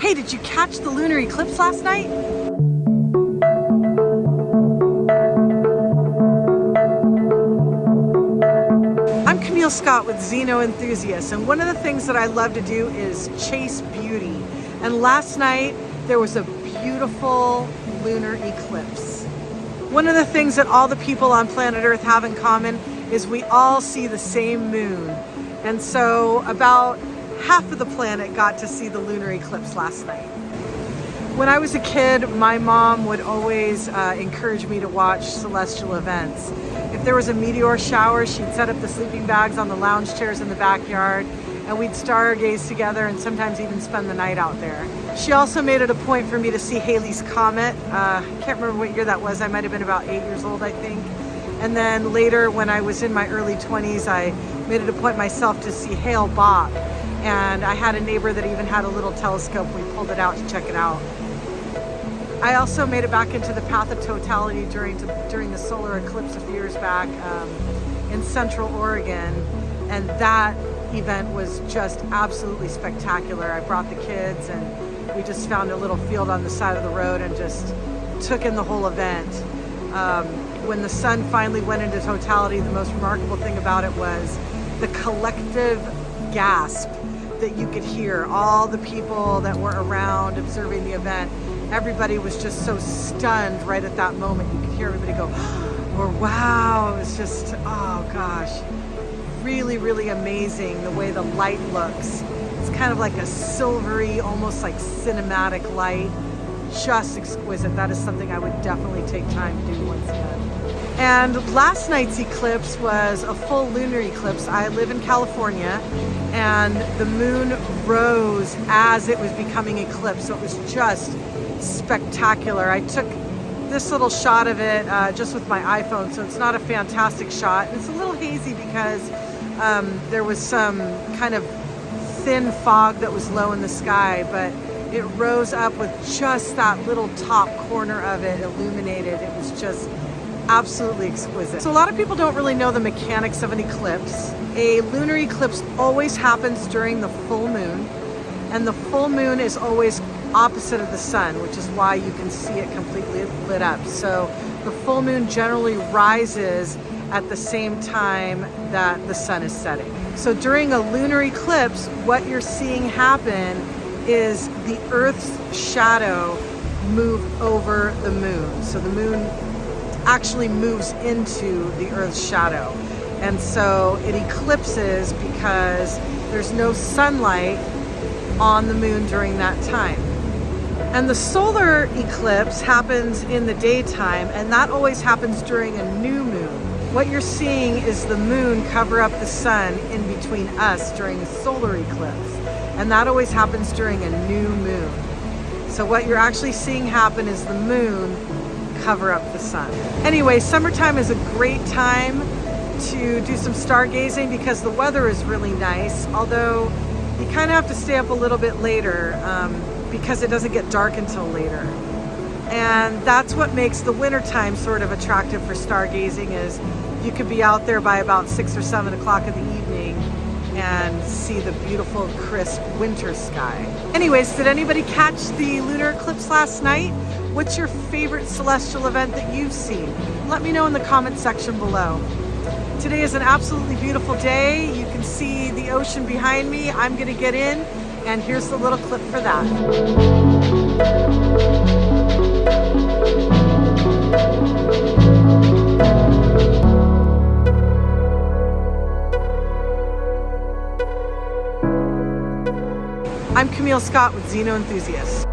Hey, did you catch the lunar eclipse last night? I'm Camille Scott with Xeno Enthusiasts, and one of the things that I love to do is chase beauty. And last night there was a beautiful lunar eclipse. One of the things that all the people on planet Earth have in common is we all see the same moon. And so about half of the planet got to see the lunar eclipse last night. When I was a kid, my mom would always encourage me to watch celestial events. If there was a meteor shower, she'd set up the sleeping bags on the lounge chairs in the backyard, and we'd stargaze together and sometimes even spend the night out there. She also made it a point for me to see Halley's Comet. I can't remember what year that was. I might have been about 8 years old, I think. And then later, when I was in my early 20s, I made it a point myself to see Hale-Bopp. And I had a neighbor that even had a little telescope. We pulled it out to check it out. I also made it back into the path of totality during the solar eclipse a few years back in Central Oregon. And that event was just absolutely spectacular. I brought the kids and we just found a little field on the side of the road and just took in the whole event. When the sun finally went into totality, the most remarkable thing about it was the collective gasp that you could hear. All the people that were around observing the event, everybody was just so stunned right at that moment. You could hear everybody go, or wow. It was just, oh gosh, really, really amazing the way the light looks. It's kind of like a silvery, almost like cinematic light. Just exquisite. That is something I would definitely take time to do once again. And last night's eclipse was a full lunar eclipse. I live in California, and the moon rose as it was becoming eclipsed, so it was just spectacular. I took this little shot of it just with my iPhone, so it's not a fantastic shot. It's a little hazy because there was some kind of thin fog that was low in the sky, but it rose up with just that little top corner of it illuminated. It was just absolutely exquisite. So a lot of people don't really know the mechanics of an eclipse. A lunar eclipse always happens during the full moon, and the full moon is always opposite of the sun, which is why you can see it completely lit up. So the full moon generally rises at the same time that the sun is setting. So during a lunar eclipse, what you're seeing happen is the Earth's shadow move over the moon. So the moon actually moves into the Earth's shadow. And so it eclipses because there's no sunlight on the moon during that time. And the solar eclipse happens in the daytime, and that always happens during a new moon. What you're seeing is the moon cover up the sun in between us during a solar eclipse. And that always happens during a new moon. So what you're actually seeing happen is the moon cover up the sun. Anyway, summertime is a great time to do some stargazing because the weather is really nice, although you kind of have to stay up a little bit later because it doesn't get dark until later. And that's what makes the wintertime sort of attractive for stargazing, is you could be out there by about 6 or 7 o'clock in the evening and see the beautiful, crisp winter sky. Anyways, did anybody catch the lunar eclipse last night? What's your favorite celestial event that you've seen? Let me know in the comment section below. Today is an absolutely beautiful day. You can see the ocean behind me. I'm gonna get in, and here's the little clip for that. I'm Camille Scott with Xeno Enthusiasts.